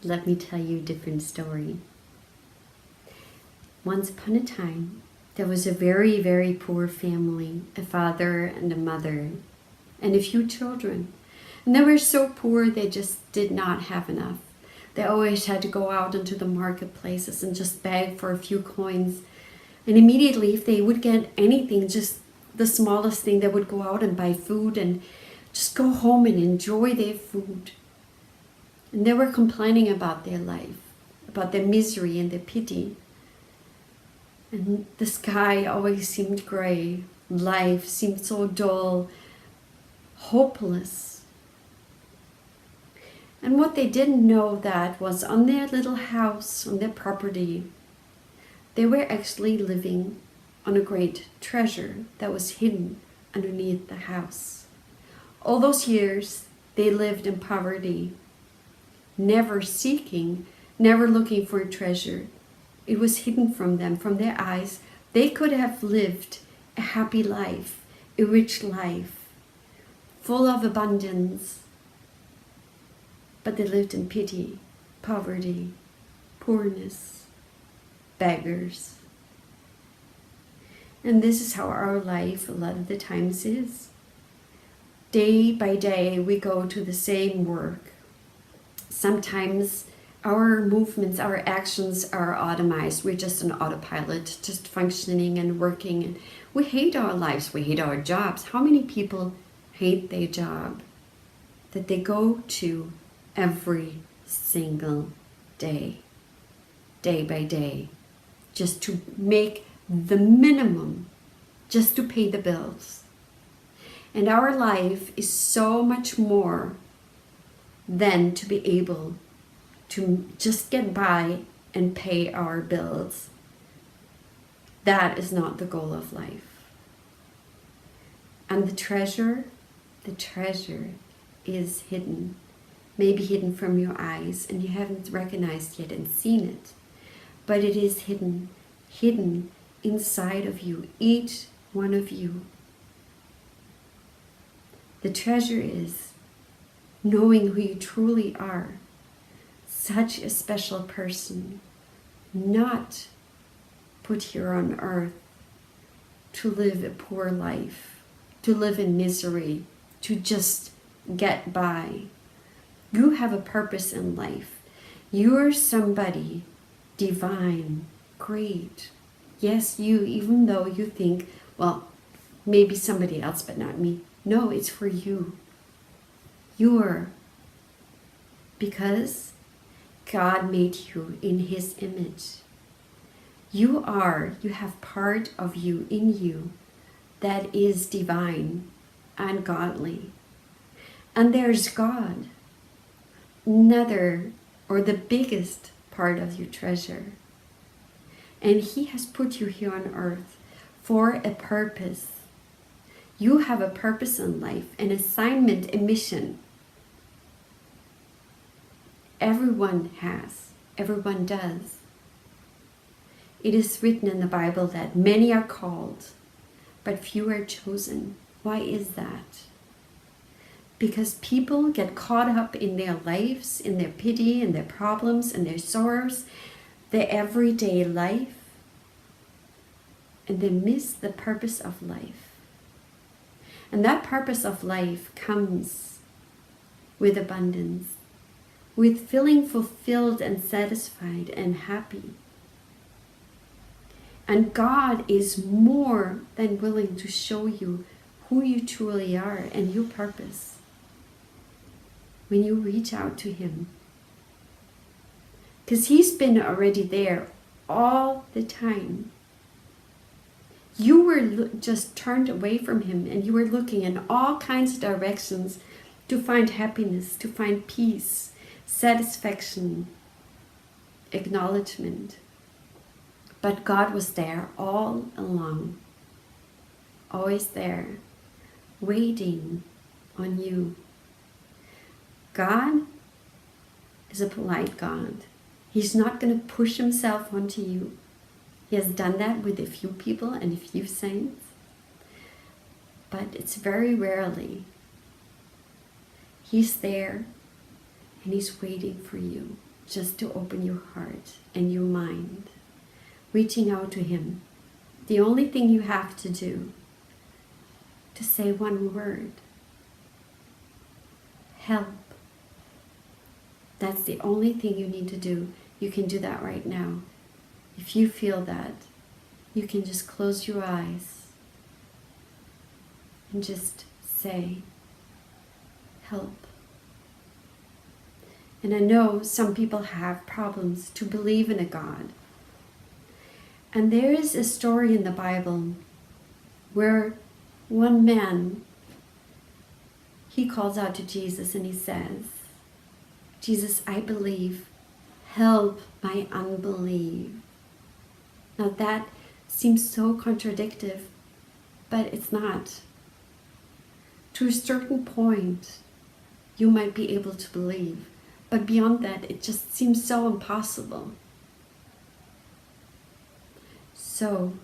Let me tell you a different story. Once upon a time, there was a very, very poor family, a father and a mother, and a few children. And they were so poor they just did not have enough. They always had to go out into the marketplaces and just beg for a few coins. And immediately, if they would get anything, just the smallest thing, they would go out and buy food and just go home and enjoy their food. And they were complaining about their life, about their misery and their pity. And the sky always seemed gray. Life seemed so dull, hopeless. And what they didn't know that was on their little house, on their property, they were actually living on a great treasure that was hidden underneath the house. All those years, they lived in poverty, never seeking, never looking for a treasure. It was hidden from them, from their eyes. They could have lived a happy life, a rich life, full of abundance. But they lived in pity, poverty, poorness, beggars. And this is how our life a lot of the times is. Day by day, we go to the same work. Sometimes our movements, our actions are automized. We're just an autopilot, just functioning and working. And we hate our lives. We hate our jobs. How many people hate their job that they go to every single day, day by day, just to make the minimum, just to pay the bills? And our life is so much more than to be able to just get by and pay our bills. That is not the goal of life. And the treasure is hidden. Maybe hidden from your eyes and you haven't recognized yet and seen it. But it is hidden inside of you, each one of you. The treasure is knowing who you truly are. Such a special person, not put here on earth to live a poor life, to live in misery, to just get by. You have a purpose in life. You're somebody divine, great. Yes, you, even though you think, well, maybe somebody else, but not me. No, it's for you. You're, because God made you in His image. You have part of you in you that is divine and godly. And there's God, another or the biggest part of your treasure. And He has put you here on earth for a purpose. You have a purpose in life, an assignment, a mission. Everyone has. Everyone does. It is written in the Bible that many are called, but few are chosen. Why is that? Because people get caught up in their lives, in their pity, in their problems, in their sorrows, their everyday life, and they miss the purpose of life. And that purpose of life comes with abundance, with feeling fulfilled and satisfied and happy. And God is more than willing to show you who you truly are and your purpose when you reach out to Him. Because He's been already there all the time. You were just turned away from Him and you were looking in all kinds of directions to find happiness, to find peace, satisfaction, acknowledgement. But God was there all along, always there, waiting on you. God is a polite God. He's not going to push Himself onto you. He has done that with a few people and a few saints, but it's very rarely. He's there and He's waiting for you. just to open your heart and your mind, reaching out to Him. The only thing you have to do, to say one word, help. That's the only thing you need to do. You can do that right now. If you feel that, you can just close your eyes and just say, help. And I know some people have problems to believe in a God. And there is a story in the Bible where one man, he calls out to Jesus and he says, Jesus, I believe, help my unbelief. Now that seems so contradictory, but it's not. To a certain point, you might be able to believe, but beyond that, it just seems so impossible. So,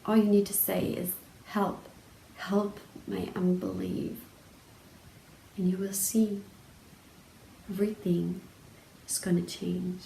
all you need to say is, help, help my unbelief. And you will see everything is going to change.